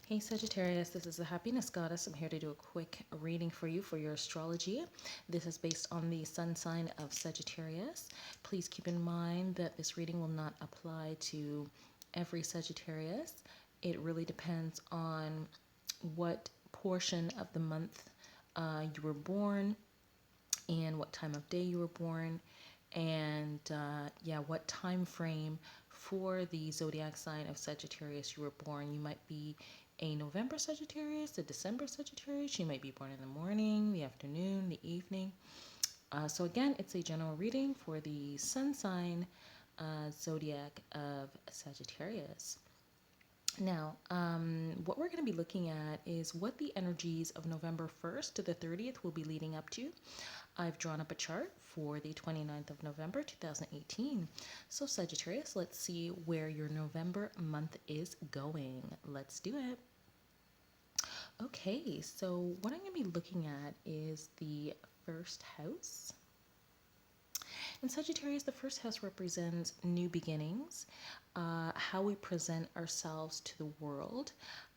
Hey Sagittarius, this is the Happiness Goddess. I'm here to do a quick reading for you for your astrology. This is based on the sun sign of Sagittarius. Please keep in mind that this reading will not apply to every Sagittarius. It really depends on what portion of the month you were born and what time of day you were born and what time frame for the zodiac sign of Sagittarius you were born. You might be a November Sagittarius, a December Sagittarius. You might be born in the morning, the afternoon, the evening. So again, it's a general reading for the sun sign zodiac of Sagittarius. Now, what we're going to be looking at is what the energies of November 1st to the 30th will be leading up to. I've drawn up a chart for the 29th of November 2018. So Sagittarius, let's see where your November month is going. Let's do it. Okay, so what I'm going to be looking at is the first house. In Sagittarius, the first house represents new beginnings, how we present ourselves to the world,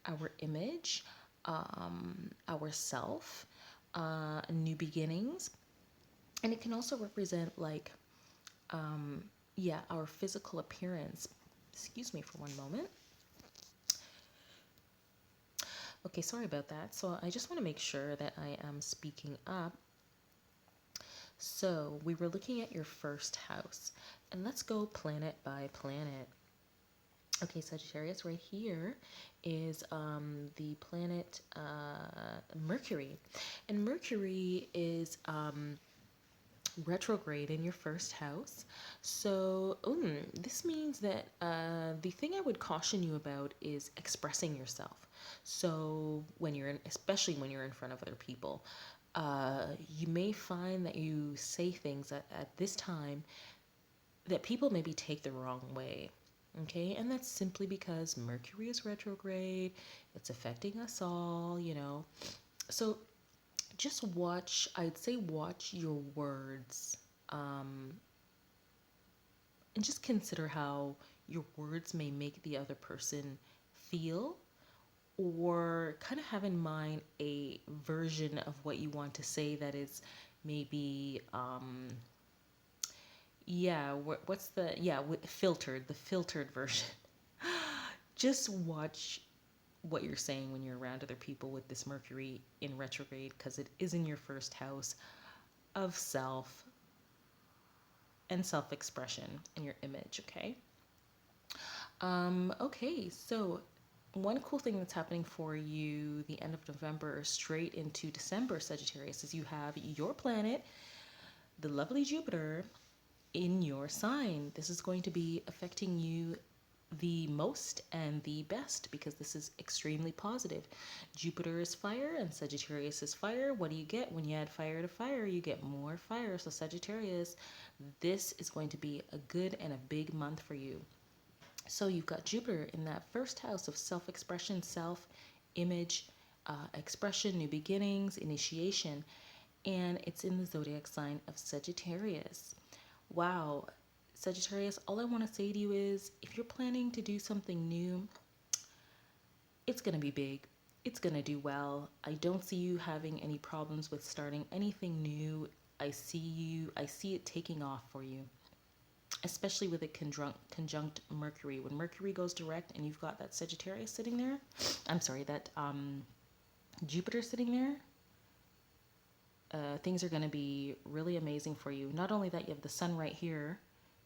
our image, our self, new beginnings. And it can also represent like, our physical appearance. Excuse me for one moment. Okay, sorry about that. So I just want to make sure that I am speaking up. So we were looking at your first house, and let's go planet by planet. Okay, Sagittarius, right here is the planet Mercury. And Mercury is retrograde in your first house. So this means that the thing I would caution you about is expressing yourself. So when you're especially when you're in front of other people, you may find that you say things at this time that people maybe take the wrong way. Okay, and that's simply because Mercury is retrograde, it's affecting us all, So just watch, I'd say watch your words, and just consider how your words may make the other person feel, or kind of have in mind a version of what you want to say that is maybe filtered, the filtered version. Just watch what you're saying when you're around other people with this Mercury in retrograde, because it is in your first house of self and self-expression and your image. Okay, so one cool thing that's happening for you the end of November straight into December, Sagittarius, is you have your planet, the lovely Jupiter, in your sign. This is going to be affecting you the most and the best because this is extremely positive. Jupiter is fire and Sagittarius is fire. What do you get when you add fire to fire? You get more fire. So Sagittarius, this is going to be a good and a big month for you. So you've got Jupiter in that first house of self-expression, self-image, expression, new beginnings, initiation, and it's in the zodiac sign of Sagittarius. Wow, Sagittarius, all I want to say to you is if you're planning to do something new, it's going to be big. It's going to do well. I don't see you having any problems with starting anything new. I see it taking off for you, especially with a conjunct Mercury. When Mercury goes direct and you've got that Sagittarius sitting there, that Jupiter sitting there, things are going to be really amazing for you. Not only that, you have the sun right here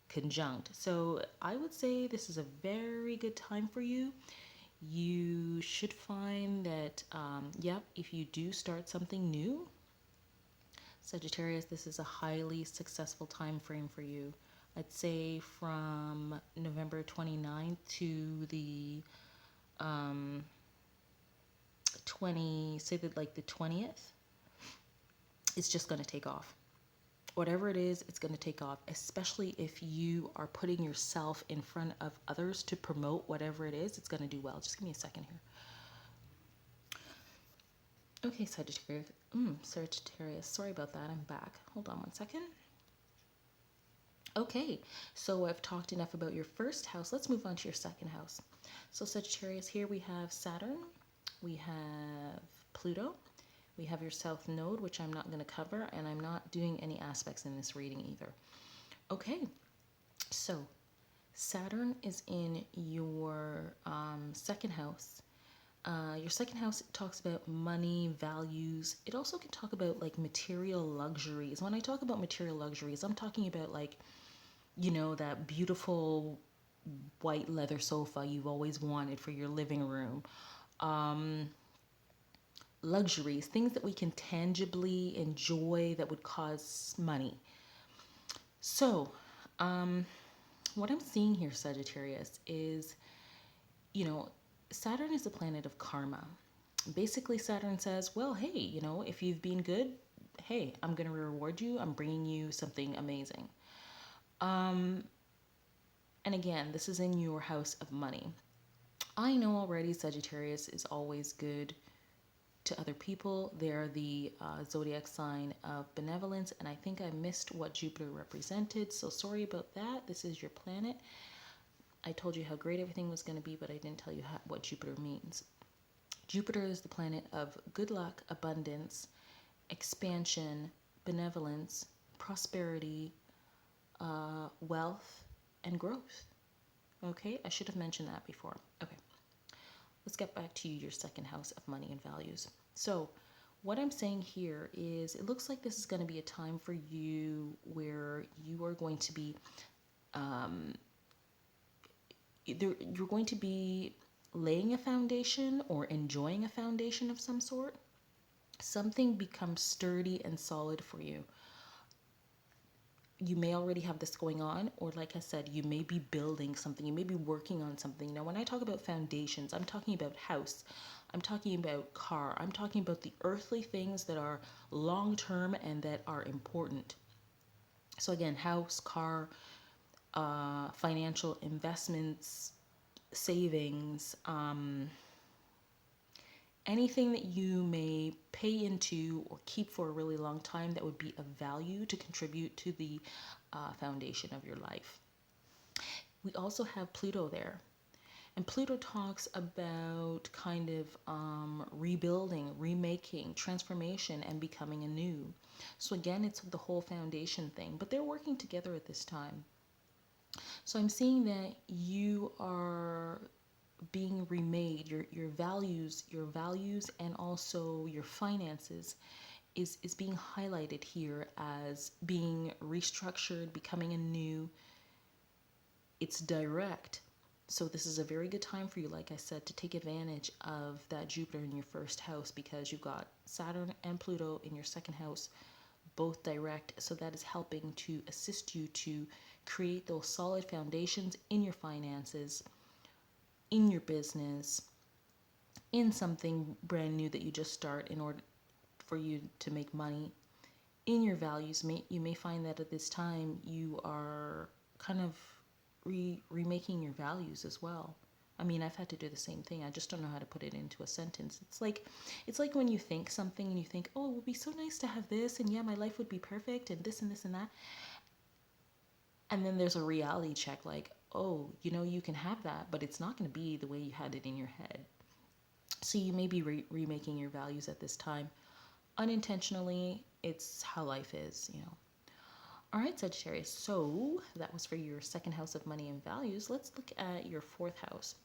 conjunct. So I would say this is a very good time for you. You should find that, if you do start something new, Sagittarius, this is a highly successful time frame for you. I'd say from November 29th to the 20th, it's just going to take off. Whatever it is, it's going to take off, especially if you are putting yourself in front of others to promote whatever it is, it's going to do well. Just give me a second here. Okay, Sagittarius, sorry about that. I'm back. Hold on one second. Okay, so I've talked enough about your first house. Let's move on to your second house. So Sagittarius, here we have Saturn We have Pluto. We have your South Node, which I'm not going to cover, and I'm not doing any aspects in this reading either. Okay, so Saturn is in your second house. Your second house talks about money, values. It also can talk about like material luxuries. When I talk about material luxuries, I'm talking about like, that beautiful white leather sofa you've always wanted for your living room. Luxuries, things that we can tangibly enjoy that would cause money. So, what I'm seeing here, Sagittarius, is, you know, Saturn is a planet of karma. Basically, Saturn says, well, hey, if you've been good, hey, I'm going to reward you. I'm bringing you something amazing. And again, this is in your house of money. I know already Sagittarius is always good to other people. They're the zodiac sign of benevolence, and I think I missed what Jupiter represented, so sorry about that. This is your planet. I told you how great everything was going to be, but I didn't tell you what Jupiter means. Jupiter is the planet of good luck, abundance, expansion, benevolence, prosperity, wealth, and growth. Okay, I should have mentioned that before. Okay, let's get back to your second house of money and values. So, what I'm saying here is it looks like this is going to be a time for you where you are going to be either you're going to be laying a foundation or enjoying a foundation of some sort. Something becomes sturdy and solid for you. You may already have this going on, or like I said, you may be building something, you may be working on something. Now, when I talk about foundations, I'm talking about house, I'm talking about car, I'm talking about the earthly things that are long term and that are important. So, again, house, car, financial investments, savings, anything that you may pay into or keep for a really long time that would be of value to contribute to the foundation of your life. We also have Pluto there. And Pluto talks about kind of rebuilding, remaking, transformation, and becoming anew. So again, it's the whole foundation thing, but they're working together at this time. So I'm seeing that you are being remade, your values and also your finances is being highlighted here as being restructured, becoming anew. It's direct. So this is a very good time for you, like I said, to take advantage of that Jupiter in your first house, because you've got Saturn and Pluto in your second house, both direct. So that is helping to assist you to create those solid foundations in your finances, in your business, in something brand new that you just start in order for you to make money. In your values, you may find that at this time you are kind of remaking your values as well. I mean, I've had to do the same thing. I just don't know how to put it into a sentence. It's like when you think something and you think, oh, it would be so nice to have this, and yeah, my life would be perfect, and this and this and that. And then there's a reality check, like, oh, you can have that, but it's not going to be the way you had it in your head. So you may be remaking your values at this time. Unintentionally, it's how life is. All right, Sagittarius. So that was for your second house of money and values. Let's look at your fourth house.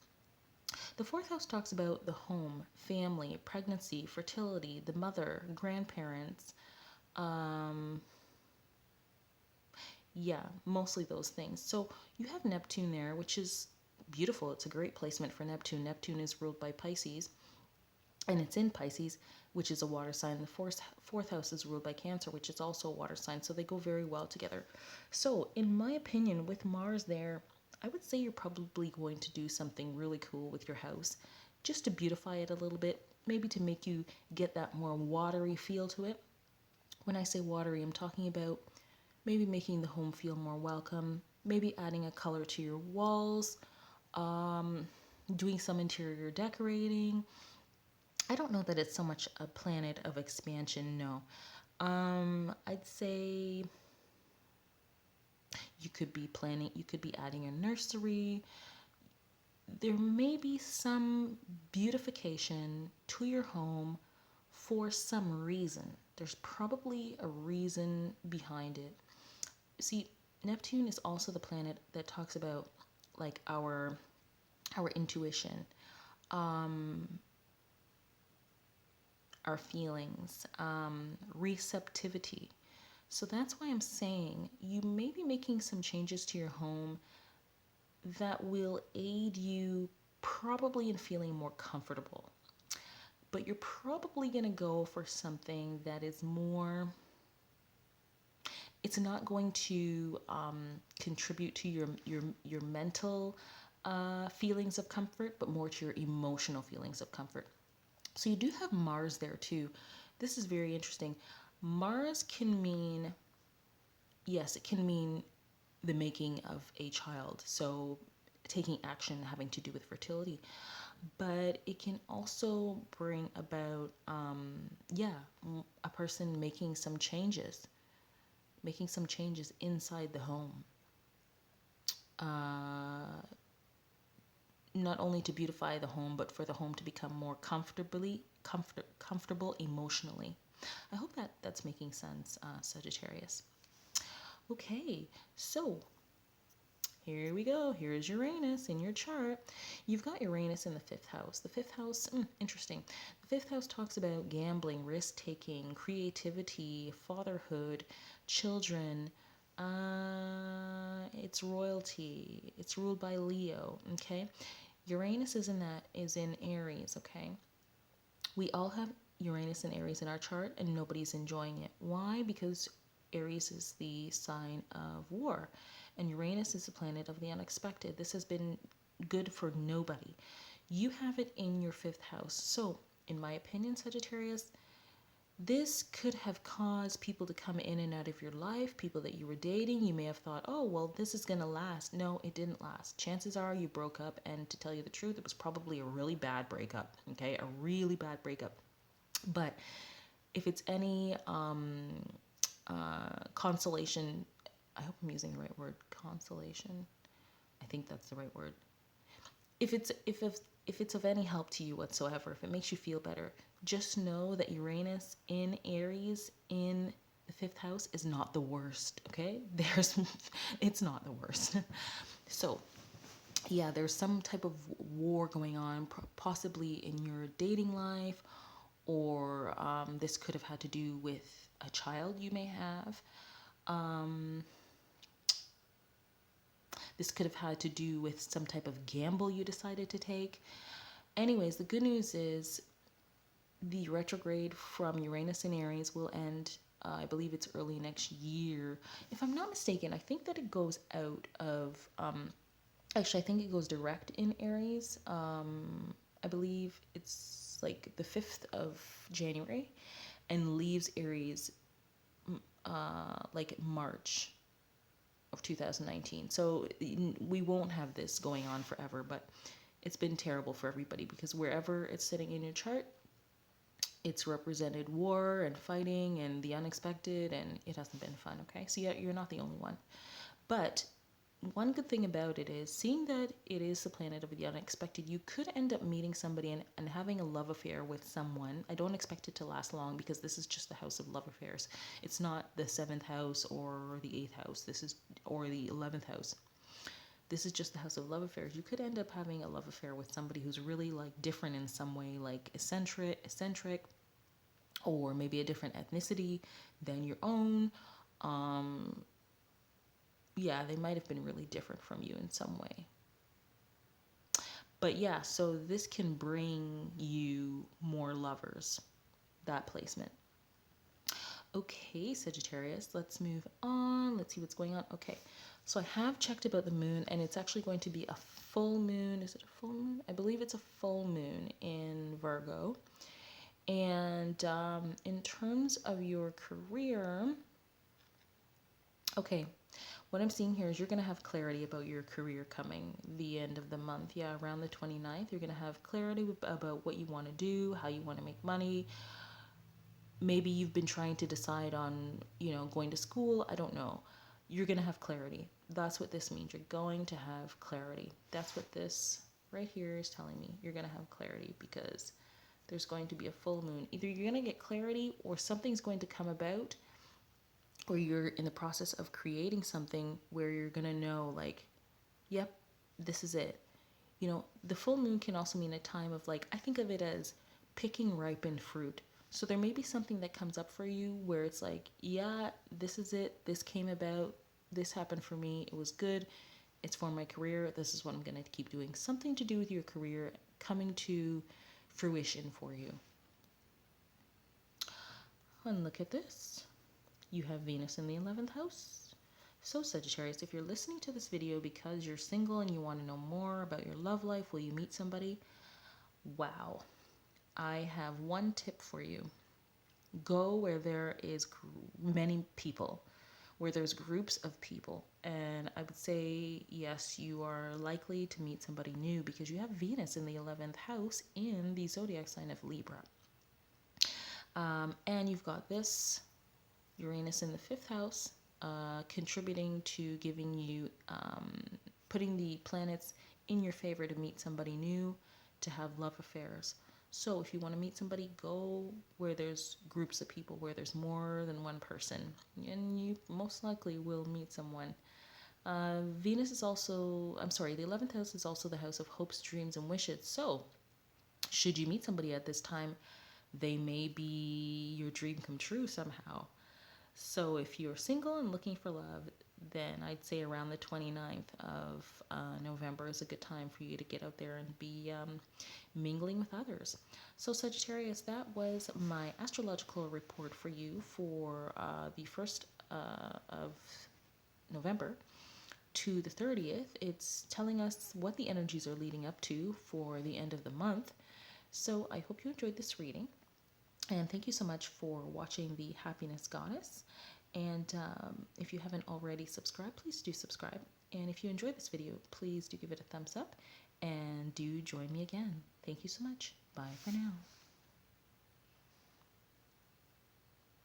The fourth house talks about the home, family, pregnancy, fertility, the mother, grandparents. Yeah, mostly those things. So you have Neptune there, which is beautiful. It's a great placement for Neptune. Neptune is ruled by Pisces, and it's in Pisces, which is a water sign. The fourth house is ruled by Cancer, which is also a water sign. So they go very well together. So in my opinion, with Mars there, I would say you're probably going to do something really cool with your house, just to beautify it a little bit, maybe to make you get that more watery feel to it. When I say watery, I'm talking about maybe making the home feel more welcome, maybe adding a color to your walls, doing some interior decorating. I don't know that it's so much a planet of expansion, no. I'd say you could be adding a nursery. there may be some beautification to your home for some reason. There's probably a reason behind it. See, Neptune is also the planet that talks about like our intuition, um, our feelings, receptivity. So that's why I'm saying you may be making some changes to your home that will aid you probably in feeling more comfortable. But you're probably going to go for something that is more, it's not going to contribute to your mental feelings of comfort, but more to your emotional feelings of comfort. So you do have Mars there too. This is very interesting. Mars can mean, yes, it can mean the making of a child. So taking action having to do with fertility. But it can also bring about, a person making some changes inside the home. Uh, Not only to beautify the home, but for the home to become more comfortable emotionally. I hope that that's making sense, Sagittarius. Okay, so here we go. Here's Uranus in your chart. You've got Uranus in the fifth house. The fifth house, interesting. The fifth house talks about gambling, risk taking, creativity, fatherhood, children. It's royalty. It's ruled by Leo. Okay, Uranus is in Aries. Okay, we all have Uranus and Aries in our chart, and nobody's enjoying it. Why? Because Aries is the sign of war, and Uranus is the planet of the unexpected. This has been good for nobody. You have it in your fifth house. So, in my opinion, Sagittarius, this could have caused people to come in and out of your life, people that you were dating. You may have thought, oh, well, this is going to last. No, it didn't last. Chances are you broke up, and to tell you the truth, it was probably a really bad breakup, okay? A really bad breakup. But if it's any consolation, I hope I'm using the right word, consolation. I think that's the right word. If it's of any help to you whatsoever, if it makes you feel better, just know that Uranus in Aries in the fifth house is not the worst. Okay, it's not the worst. So yeah, there's some type of war going on, possibly in your dating life, or this could have had to do with a child you may have. This could have had to do with some type of gamble you decided to take. Anyways, the good news is the retrograde from Uranus in Aries will end, I believe it's early next year. If I'm not mistaken, I think that it goes out of, actually, I think it goes direct in Aries. I believe it's like the 5th of January and leaves Aries like March of 2019. So we won't have this going on forever, but it's been terrible for everybody because wherever it's sitting in your chart, it's represented war and fighting and the unexpected, and it hasn't been fun, okay? So yeah, you're not the only one. But one good thing about it is, seeing that it is the planet of the unexpected, you could end up meeting somebody and having a love affair with someone. I don't expect it to last long because this is just the house of love affairs. It's not the 7th house or the 8th house. Or the 11th house. This is just the house of love affairs. You could end up having a love affair with somebody who's really like different in some way, like eccentric, or maybe a different ethnicity than your own. Yeah, they might have been really different from you in some way. But yeah, so this can bring you more lovers, that placement. Okay, Sagittarius, let's move on. Let's see what's going on. Okay, so I have checked about the moon, and it's actually going to be a full moon. Is it a full moon? I believe it's a full moon in Virgo. And in terms of your career, okay, what I'm seeing here is you're going to have clarity about your career coming the end of the month. Yeah, around the 29th, you're going to have clarity about what you want to do, how you want to make money. Maybe you've been trying to decide on, going to school. I don't know. You're going to have clarity. That's what this means. You're going to have clarity. That's what this right here is telling me you're going to have clarity because there's going to be a full moon. Either you're going to get clarity or something's going to come about, or you're in the process of creating something where you're going to know, like, yep, this is it. You know, the full moon can also mean a time of, like, I think of it as picking ripened fruit. So there may be something that comes up for you where it's like, yeah, this is it. This came about. This happened for me. It was good. It's for my career. This is what I'm going to keep doing. Something to do with your career coming to fruition for you. And look at this. You have Venus in the 11th house. So Sagittarius, if you're listening to this video because you're single and you want to know more about your love life, will you meet somebody? Wow. I have one tip for you. Go where there is many people, where there's groups of people. And I would say, yes, you are likely to meet somebody new because you have Venus in the 11th house in the zodiac sign of Libra. And you've got this Uranus in the 5th house, contributing to giving you, putting the planets in your favor to meet somebody new, to have love affairs. So if you want to meet somebody, go where there's groups of people, where there's more than one person, and you most likely will meet someone. Venus is also, the 11th house is also the house of hopes, dreams, and wishes. So should you meet somebody at this time, they may be your dream come true somehow. So if you're single and looking for love, then I'd say around the 29th of November is a good time for you to get out there and be mingling with others. So Sagittarius, that was my astrological report for you for the 1st of November to the 30th. It's telling us what the energies are leading up to for the end of the month. So I hope you enjoyed this reading. And thank you so much for watching the Happiness Goddess. And if you haven't already subscribed, please do subscribe. And if you enjoyed this video, please do give it a thumbs up and do join me again. Thank you so much. Bye for now.